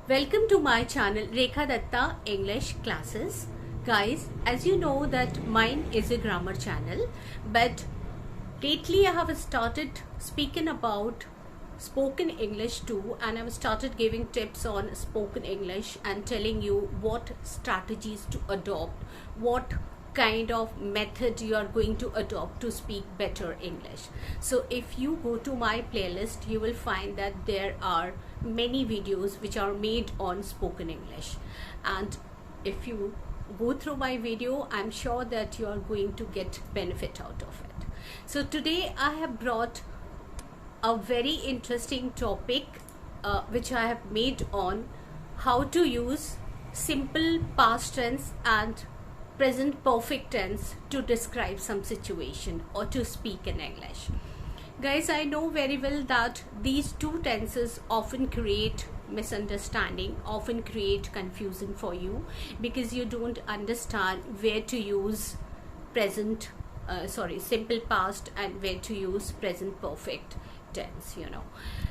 Welcome to my channel Rekha Datta English Classes. Guys, as you know that mine is a grammar channel, but lately I have started speaking about spoken English too, and I've started giving tips on spoken English and telling you what strategies to adopt, what kind of method you are going to adopt to speak better English. So if you go to my playlist, you will find that there are many videos which are made on spoken English, and if you go through my video, I'm sure that you are going to get benefit out of it. So today I have brought a very interesting topic which I have made on how to use simple past tense and present perfect tense to describe some situation or to speak in English. Guys, I know very well that these two tenses often create misunderstanding, often create confusion for you because you don't understand where to use simple past and where to use present perfect tense,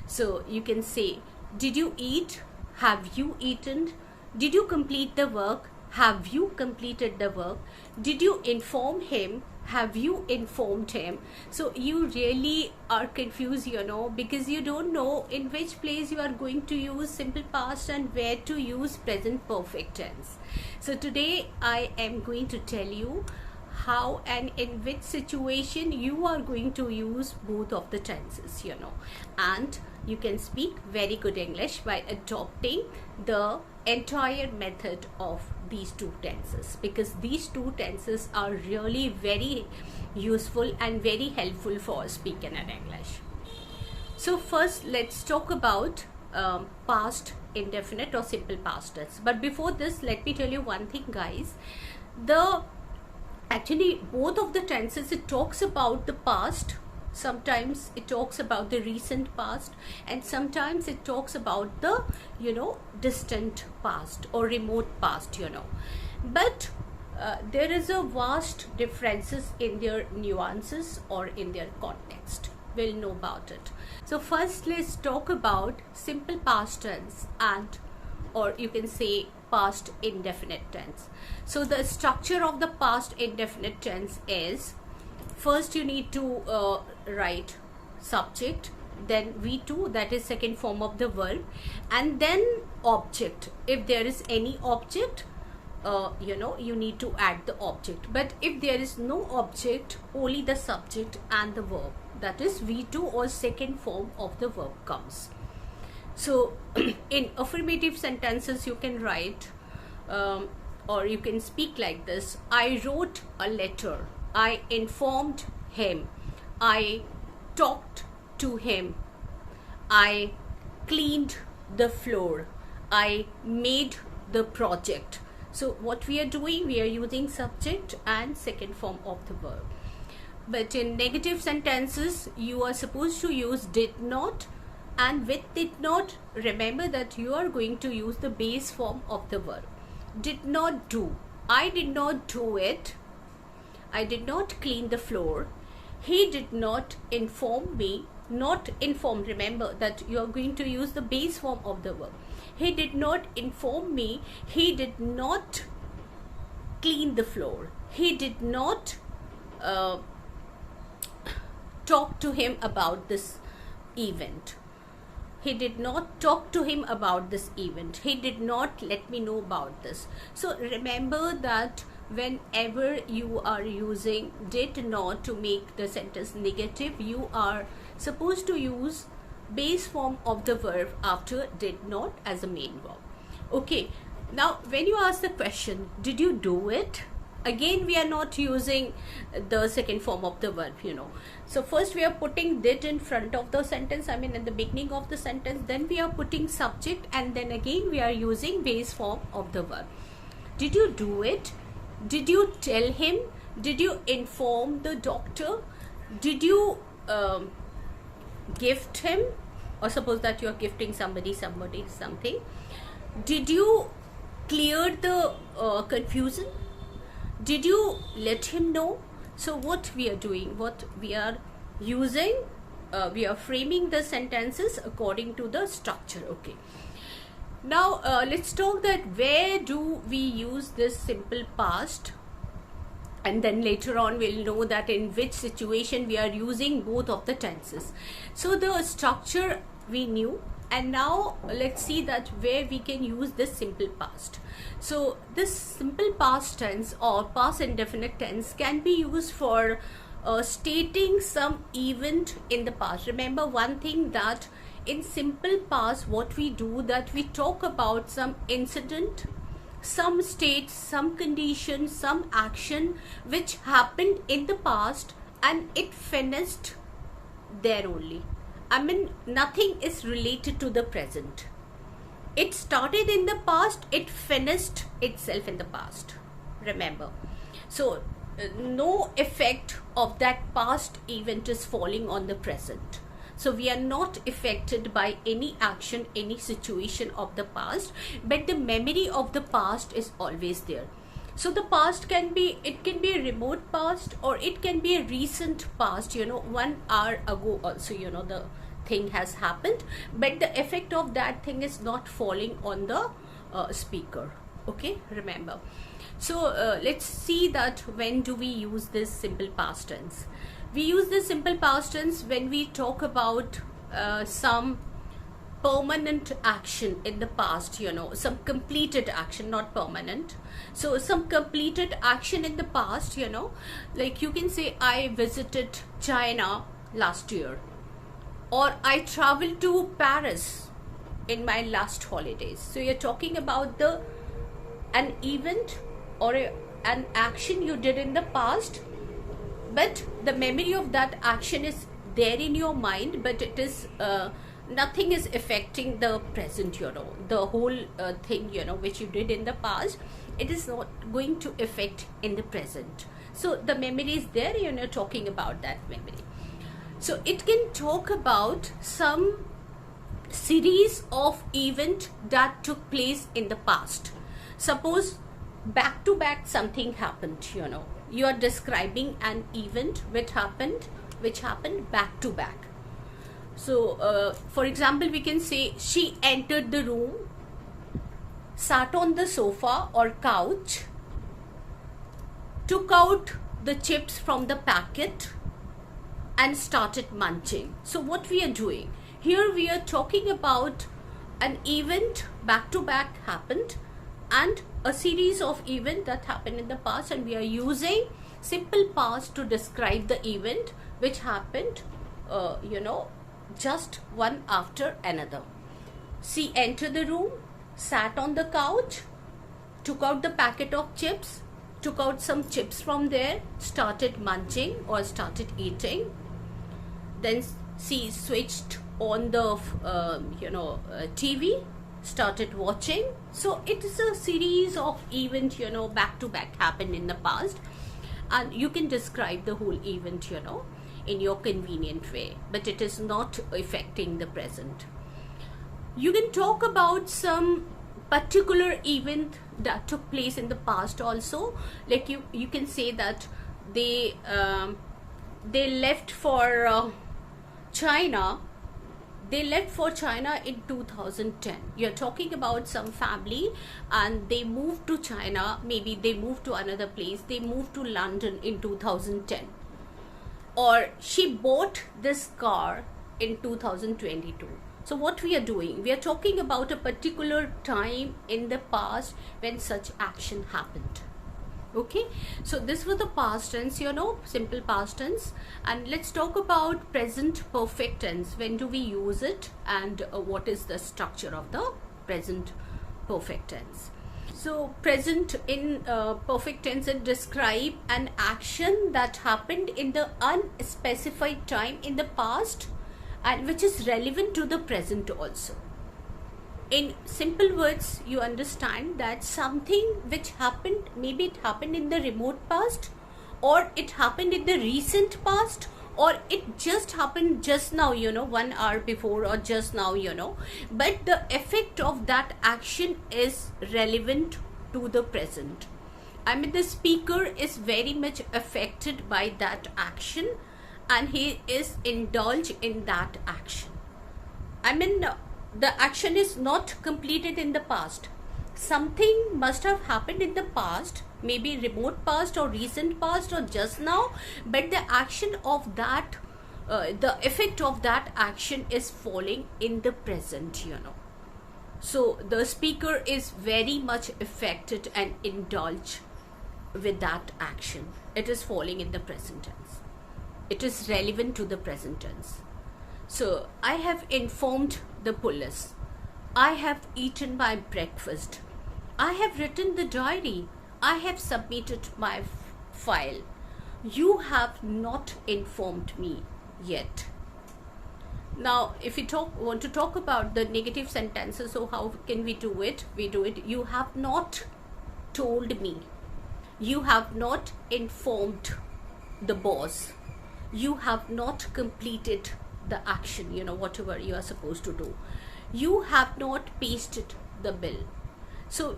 So you can say, did you eat? Have you eaten? Did you complete the work? Have you completed the work? Did you inform him? Have you informed him? So you really are confused, because you don't know in which place you are going to use simple past and where to use present perfect tense. So today I am going to tell you how and in which situation you are going to use both of the tenses, and you can speak very good English by adopting the entire method of these two tenses, because these two tenses are really very useful and very helpful for speaking in English. So first let's talk about past indefinite or simple past tense. But before this, let me tell you one thing, guys. Actually, both of the tenses, it talks about the past. Sometimes it talks about the recent past, and sometimes it talks about the distant past or remote past, but there is a vast differences in their nuances or in their context. We'll know about it. So first let's talk about simple past tense or you can say past indefinite tense. So the structure of the past indefinite tense is, first you need to write subject, then V2, that is second form of the verb, and then object. If there is any object, you need to add the object. But if there is no object, only the subject and the verb, that is V2 or second form of the verb comes. So in affirmative sentences you can write or you can speak like this: I wrote a letter, I informed him, I talked to him, I cleaned the floor, I made the project. So what we are doing, we are using subject and second form of the verb. But in negative sentences you are supposed to use did not, and with did not, remember that you are going to use the base form of the verb. Did not do, I did not do it, I did not clean the floor, he did not inform me. Not inform, remember that you are going to use the base form of the verb. He did not inform me, he did not clean the floor, he did not talk to him about this event. He did not talk to him about this event. He did not let me know about this. So remember that whenever you are using did not to make the sentence negative, you are supposed to use base form of the verb after did not as a main verb. Okay, now when you ask the question, did you do it? Again, we are not using the second form of the verb, So first we are putting did in front of the sentence, in the beginning of the sentence, then we are putting subject, and then again we are using base form of the verb. Did you do it? Did you tell him? Did you inform the doctor? Did you gift him? Or suppose that you are gifting somebody something. Did you clear the confusion? Did you let him know? So what we are doing, what we are using, we are framing the sentences according to the structure. Okay, Now let's talk that where do we use this simple past, and then later on we'll know that in which situation we are using both of the tenses. So the structure we knew, and now let's see that where we can use this simple past. So this simple past tense or past indefinite tense can be used for stating some event in the past. Remember one thing, that in simple past what we do, that we talk about some incident, some state, some condition, some action which happened in the past and it finished there only. I mean, nothing is related to the present. It started in the past, it finished itself in the past. Remember. So no effect of that past event is falling on the present. So we are not affected by any action, any situation of the past, but the memory of the past is always there. So the past can be, it can be a remote past or it can be a recent past, 1 hour ago also, the thing has happened, but the effect of that thing is not falling on the speaker. Okay, remember. So let's see that when do we use this simple past tense. We use this simple past tense when we talk about some permanent action in the past, some completed action, not permanent. So some completed action in the past, like you can say, I visited China last year, or I traveled to Paris in my last holidays. So you're talking about an event or an action you did in the past, but the memory of that action is there in your mind, but it is nothing is affecting the present, the whole thing, which you did in the past, it is not going to affect in the present. So the memory is there, you're talking about that memory. So it can talk about some series of events that took place in the past. Suppose back to back something happened, you are describing an event which happened back to back. So for example, we can say she entered the room, sat on the sofa or couch, took out the chips from the packet and started munching. So what we are doing here, we are talking about an event back to back happened and a series of events that happened in the past, and we are using simple past to describe the event which happened just one after another. She entered the room, sat on the couch, took out the packet of chips, took out some chips from there, started munching or started eating. Then she switched on the TV, started watching. So it is a series of events, back to back happened in the past, and you can describe the whole event, in your convenient way, but it is not affecting the present. You can talk about some particular event that took place in the past also, like you can say that they left for China. They left for China in 2010. You're talking about some family and they moved to China, maybe they moved to another place, they moved to London in 2010. Or she bought this car in 2022. So what we are doing, we are talking about a particular time in the past when such action happened. Okay, so this was the past tense, simple past tense. And let's talk about present perfect tense. When do we use it, and what is the structure of the present perfect tense? So present in perfect tense, it describe an action that happened in the unspecified time in the past and which is relevant to the present also. In simple words, you understand that something which happened, maybe it happened in the remote past, or it happened in the recent past, or it just happened just now, 1 hour before, or just now, but the effect of that action is relevant to the present. I mean, the speaker is very much affected by that action and he is indulged in that action. I mean, the action is not completed in the past. Something must have happened in the past, maybe remote past or recent past or just now, but the action of that, the effect of that action is falling in the present, you know. So the speaker is very much affected and indulged with that action. It is falling in the present tense. It is relevant to the present tense. So I have informed the police. I have eaten my breakfast. I have written the diary. I have submitted my file. You have not informed me yet. Now, if we want to talk about the negative sentences, so how can we do it? We do it. You have not told me. You have not informed the boss. You have not completed the action, you know, whatever you are supposed to do. You have not pasted the bill. So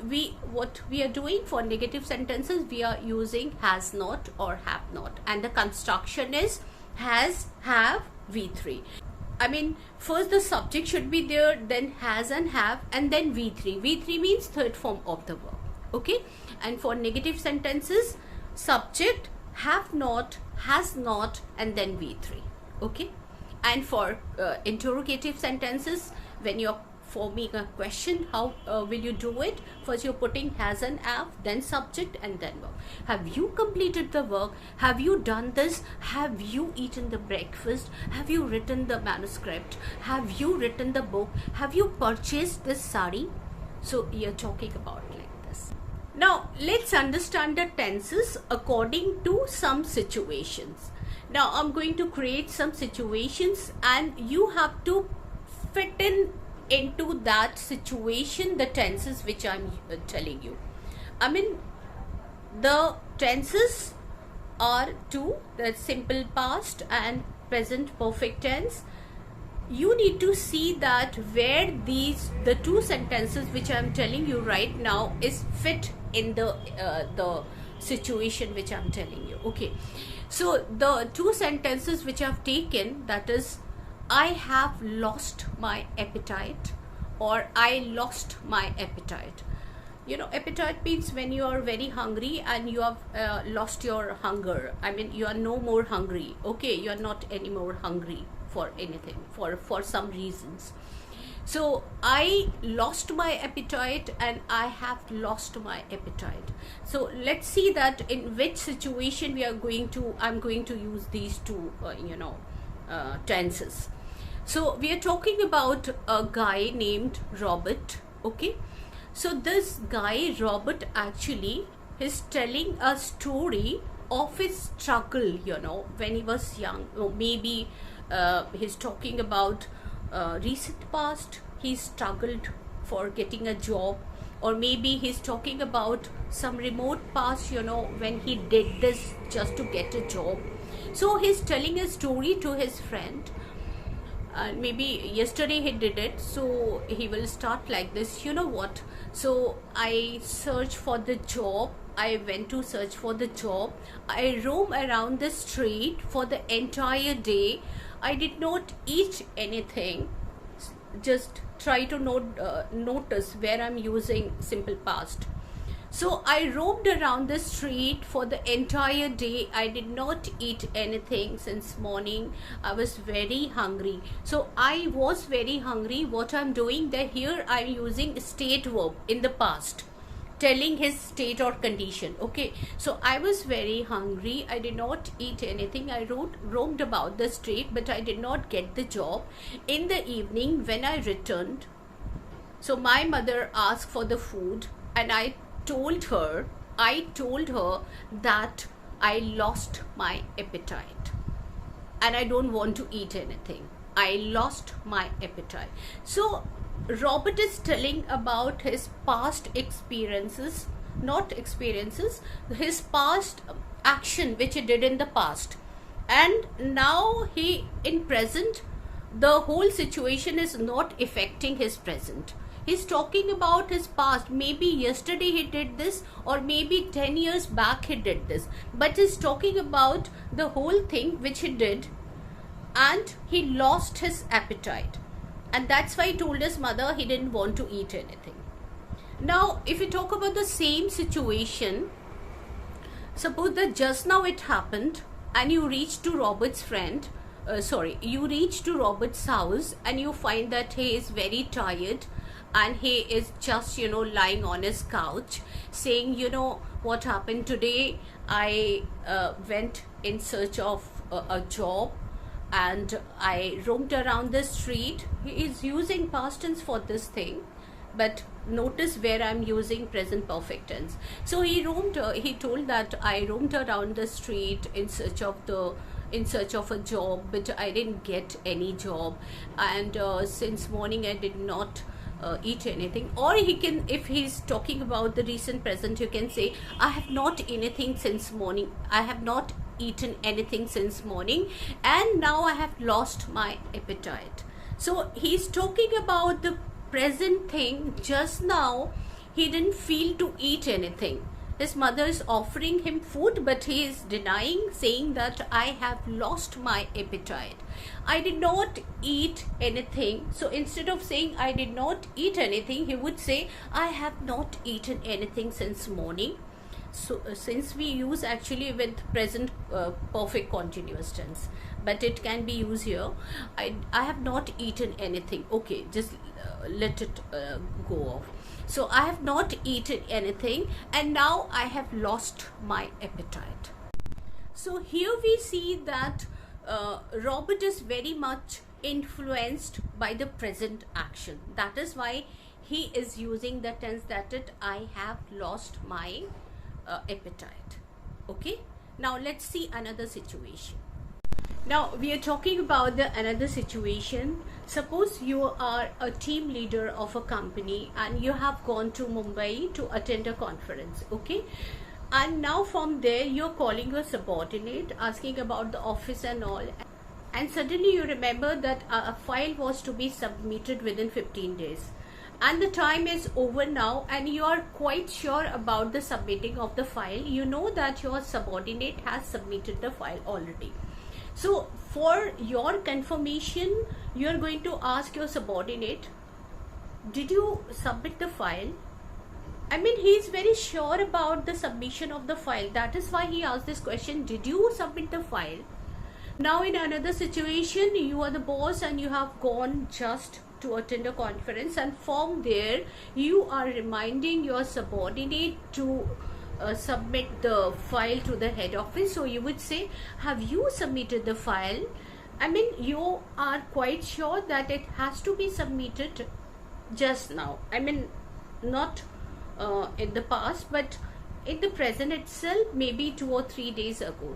what we are doing for negative sentences, we are using has not or have not, and the construction is has, have, V3. I mean, first the subject should be there, then has and have, and then V3. V3 means third form of the verb. Okay, and for negative sentences, subject, have not, has not, and then V3. Okay, and for interrogative sentences, when you're forming a question, how will you do it? First you're putting has and have, then subject, and then verb. Have you completed the work? Have you done this? Have you eaten the breakfast? Have you written the manuscript? Have you written the book? Have you purchased this sari? So you're talking about like this. Now let's understand the tenses according to some situations. Now I'm going to create some situations and you have to fit into that situation the tenses which I'm telling you. I mean, the tenses are two, the simple past and present perfect tense. You need to see that where the two sentences which I'm telling you right now is fit in the situation which I'm telling you. Okay, so the two sentences which I've taken, that is, I have lost my appetite, or I lost my appetite. You know, appetite means when you are very hungry and you have lost your hunger. I mean, you are no more hungry. Okay, you are not anymore hungry for anything, for some reasons. So I lost my appetite and I have lost my appetite. So let's see that in which situation I'm going to use these two tenses. So we are talking about a guy named Robert. Okay, so this guy Robert actually is telling a story of his struggle, you know, when he was young. Or maybe he's talking about recent past, he struggled for getting a job, or maybe he's talking about some remote past, you know, when he did this just to get a job. So he's telling a story to his friend. Maybe yesterday he did it, so he will start like this. You know what? So I searched for the job. I went to search for the job. I roam around the street for the entire day. I did not eat anything. Just try to notice where I'm using simple past. So I roamed around the street for the entire day. I did not eat anything since morning. I was very hungry. So I was very hungry. What I'm doing there, here I'm using state verb in the past, telling his state or condition. Okay, so I was very hungry. I did not eat anything. I roamed about the street, but I did not get the job. In the evening when I returned, so my mother asked for the food, and I told her that I lost my appetite and I don't want to eat anything. I lost my appetite. So Robert is telling about his past experiences, not experiences, his past action which he did in the past, and now he in present, the whole situation is not affecting his present. He's talking about his past. Maybe yesterday he did this, or maybe 10 years back he did this, but he's talking about the whole thing which he did, and he lost his appetite. And that's why he told his mother he didn't want to eat anything. Now, if you talk about the same situation, suppose that just now it happened and you reach to Robert's you reach to Robert's house and you find that he is very tired and he is just, lying on his couch saying, what happened today? I went in search of a job and I roamed around the street. He is using past tense for this thing, but notice where I'm using present perfect tense. So he told that I roamed around the street in search of a job, but I didn't get any job, and since morning I did not eat anything. Or he can, if he's talking about the recent present, you can say I have not anything since morning. I have not eaten anything since morning, and now I have lost my appetite. So he's talking about the present thing. Just now he didn't feel to eat anything. His mother is offering him food, but he is denying, saying that I have lost my appetite. I did not eat anything. So instead of saying I did not eat anything, he would say I have not eaten anything since morning. So since we use actually with present perfect continuous tense, but it can be used here. I have not eaten anything. Okay, just let it go off. So I have not eaten anything and now I have lost my appetite. So here we see that Robert is very much influenced by the present action. That is why he is using the tense that I have lost my appetite. Okay, now let's see another situation. Now we are talking about another situation. Suppose you are a team leader of a company and you have gone to Mumbai to attend a conference. Okay, and now from there you're calling your subordinate, asking about the office and all, and suddenly you remember that a file was to be submitted within 15 days. And the time is over now and you are quite sure about the submitting of the file. You know that your subordinate has submitted the file already. So for your confirmation, you are going to ask your subordinate, did you submit the file? I mean, he is very sure about the submission of the file. That is why he asked this question, did you submit the file? Now in another situation, you are the boss and you have gone just to attend a conference, and from there you are reminding your subordinate to submit the file to the head office. So you would say, have you submitted the file? I mean, you are quite sure that it has to be submitted just now. I mean, not in the past, but in the present itself, maybe 2 or 3 days ago.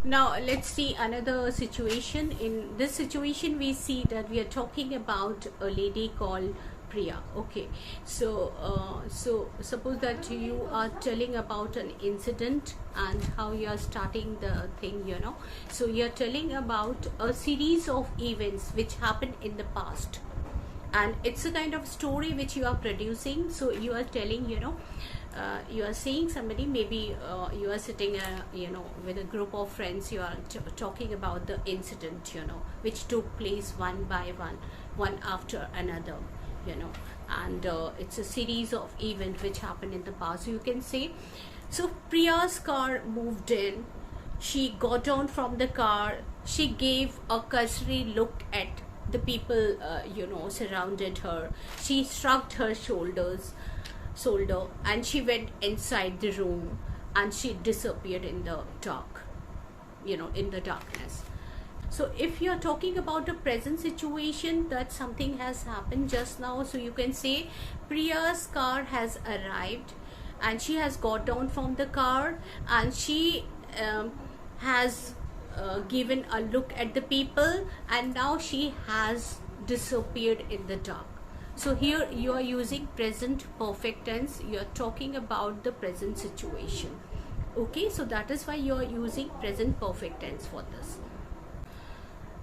Now let's see another situation. In this situation we see that we are talking about a lady called Priya. Okay, so suppose that you are telling about an incident and how you are starting the thing, so you are telling about a series of events which happened in the past, and it's a kind of story which you are producing. So you are telling, you are saying somebody, maybe you are sitting with a group of friends, you are talking about the incident which took place one by one after another, and it's a series of events which happened in the past. So you can say, so Priya's car moved in, she got down from the car, she gave a cursory look at the people surrounded her, she shrugged her shoulder, and she went inside the room and she disappeared in the dark, in the darkness. So if you are talking about a present situation, that something has happened just now, so you can say Priya's car has arrived and she has got down from the car and she has given a look at the people and now she has disappeared in the dark. So here you are using present perfect tense. You are talking about the present situation. Okay, so that is why you are using present perfect tense for this.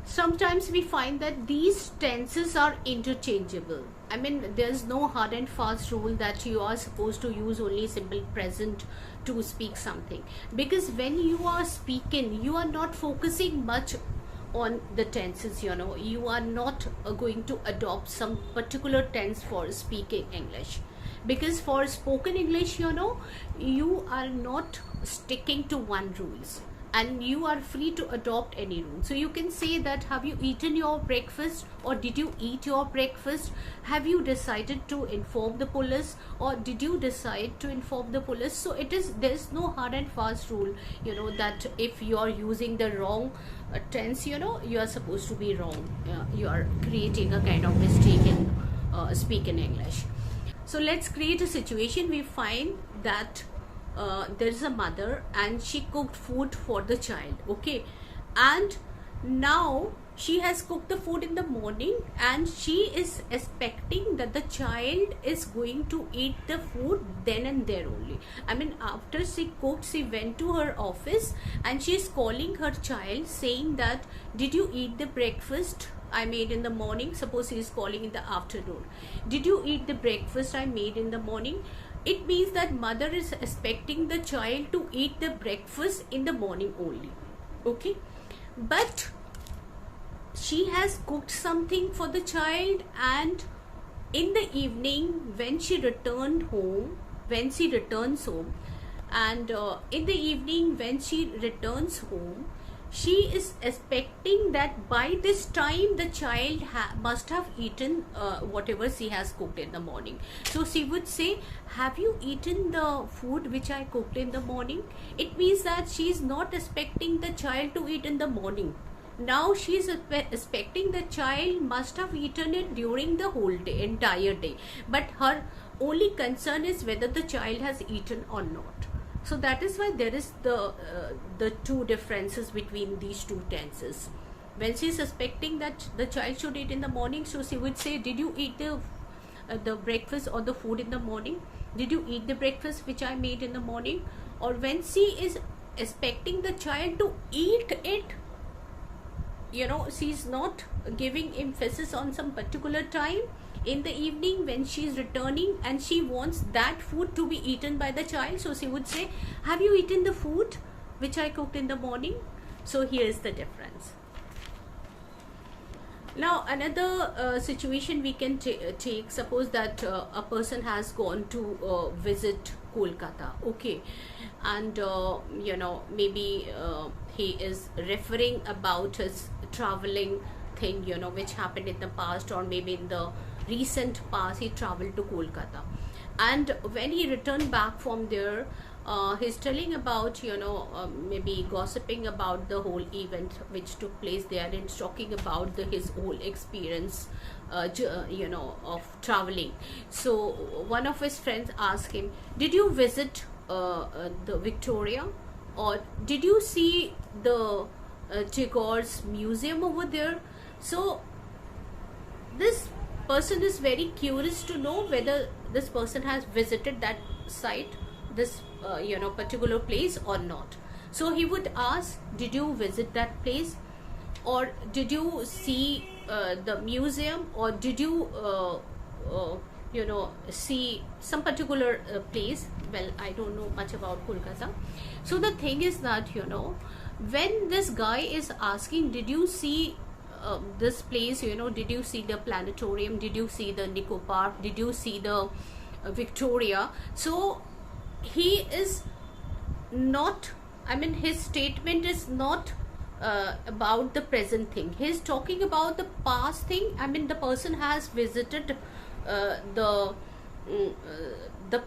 Sometimes we find that these tenses are interchangeable. I mean, there's no hard and fast rule that you are supposed to use only simple present to speak something, because when you are speaking, you are not focusing much on the tenses. You are not going to adopt some particular tense for speaking English, because for spoken English, you are not sticking to one rules, and you are free to adopt any rule. So you can say that, have you eaten your breakfast, or did you eat your breakfast? Have you decided to inform the police, or did you decide to inform the police? So there's no hard and fast rule, that if you are using the wrong tense, you are supposed to be wrong. You are creating a kind of mistake in speaking English. So let's create a situation. We find that there is a mother and she cooked food for the child, okay, and now she has cooked the food in the morning, and she is expecting that the child is going to eat the food then and there only. I mean, after she cooked, she went to her office and she is calling her child saying that, did you eat the breakfast I made in the morning? Suppose he is calling in the afternoon. Did you eat the breakfast I made in the morning? It means that mother is expecting the child to eat the breakfast in the morning only, okay, but she has cooked something for the child, and in the evening when she returns home, and in the evening when she returns home, she is expecting that by this time the child must have eaten whatever she has cooked in the morning. So she would say, have you eaten the food which I cooked in the morning? It means that she is not expecting the child to eat in the morning. Now she is expecting the child must have eaten it during the whole day, entire day, but her only concern is whether the child has eaten or not. So that is why there is the two differences between these two tenses. When she is suspecting that the child should eat in the morning, so she would say, did you eat the breakfast or the food in the morning? Did you eat the breakfast which I made in the morning? Or when she is expecting the child to eat it, she is not giving emphasis on some particular time. In the evening when she is returning and she wants that food to be eaten by the child, so she would say, have you eaten the food which I cooked in the morning? So here is the difference. Now another situation we can take. Suppose that a person has gone to visit Kolkata, okay, and maybe he is referring about his traveling thing, which happened in the past, or maybe in the recent past he traveled to Kolkata, and when he returned back from there, he's telling about maybe gossiping about the whole event which took place there, and talking about his whole experience of traveling. So one of his friends asked him, did you visit the Victoria, or did you see the Tagore's museum over there? So this person is very curious to know whether this person has visited that site, this particular place or not. So he would ask, did you visit that place, or did you see the museum, or did you see some particular place? Well, I don't know much about Kolkata. So the thing is that when this guy is asking, did you see this place, did you see the planetarium, did you see the Nico Park, did you see the Victoria? So he is not, his statement is not about the present thing. He is talking about the past thing. The person has visited the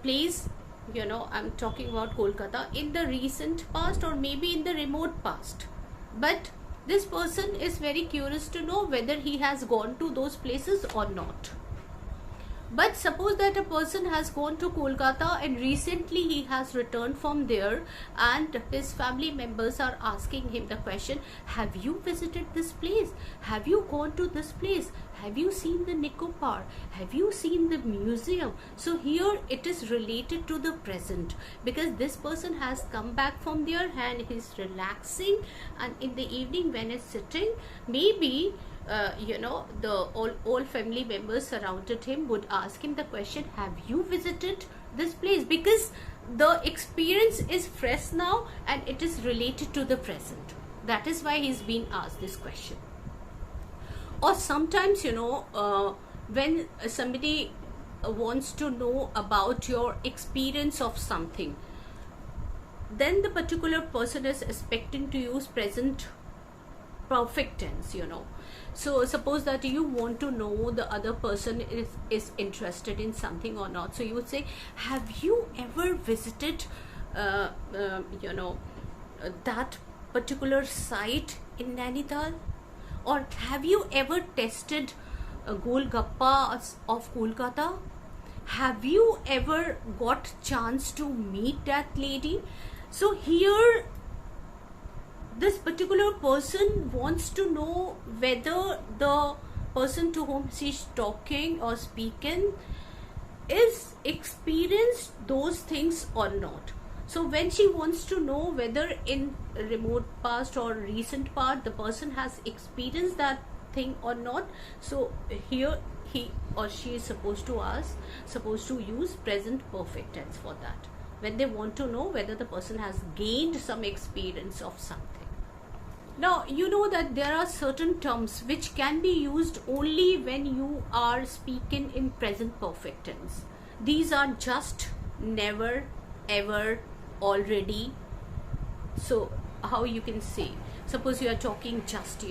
place, I'm talking about Kolkata, in the recent past or maybe in the remote past, but this person is very curious to know whether he has gone to those places or not. But suppose that a person has gone to Kolkata and recently he has returned from there, and his family members are asking him the question, have you visited this place? Have you gone to this place? Have you seen the Nico Park? Have you seen the museum? So here it is related to the present, because this person has come back from there and he's relaxing, and in the evening when he's sitting, maybe the all family members surrounded him would ask him the question, have you visited this place? Because the experience is fresh now and it is related to the present. that is why he's being asked this question. Or sometimes, when somebody wants to know about your experience of something, then the particular person is expecting to use present perfect tense. So suppose that you want to know the other person is interested in something or not, so you would say, have you ever visited that particular site in Nainital? Or have you ever tested Golgappas of Kolkata? Have you ever got chance to meet that lady? So here this particular person wants to know whether the person to whom she's talking or speaking is experienced those things or not. So when she wants to know whether in remote past or recent past the person has experienced that thing or not, so here he or she is supposed to use present perfect tense for that, when they want to know whether the person has gained some experience of something. Now, you know that there are certain terms which can be used only when you are speaking in present perfect tense. These are just, never, ever, already. So how you can say, suppose you are talking just,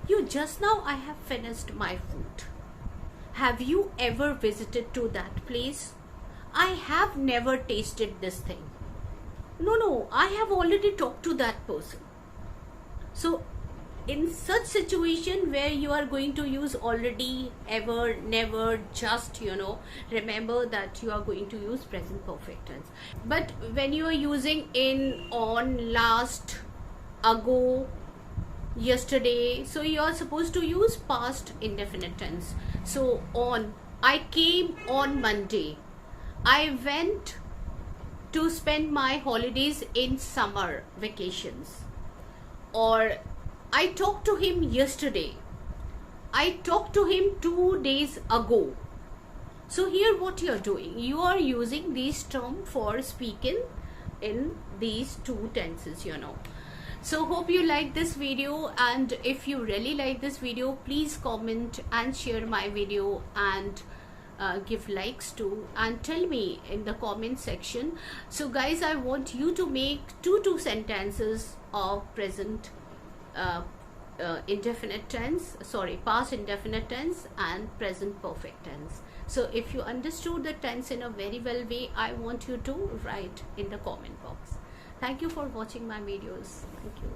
you just now I have finished my food. Have you ever visited to that place? I have never tasted this thing. No, I have already talked to that person. So in such situation where you are going to use already, ever, never, just, remember that you are going to use present perfect tense. But when you are using in, on, last, ago, yesterday, so you are supposed to use past indefinite tense. So on, I came on Monday. I went to spend my holidays in summer vacations. Or I talked to him yesterday. I talked to him 2 days ago. So here what you are doing, you are using these terms for speaking in these two tenses, So hope you like this video, and if you really like this video, please comment and share my video and give likes to, and tell me in the comment section. So guys, I want you to make two sentences of present indefinite tense, past indefinite tense and present perfect tense. So if you understood the tense in a very well way, I want you to write in the comment box. Thank you for watching my videos. Thank you.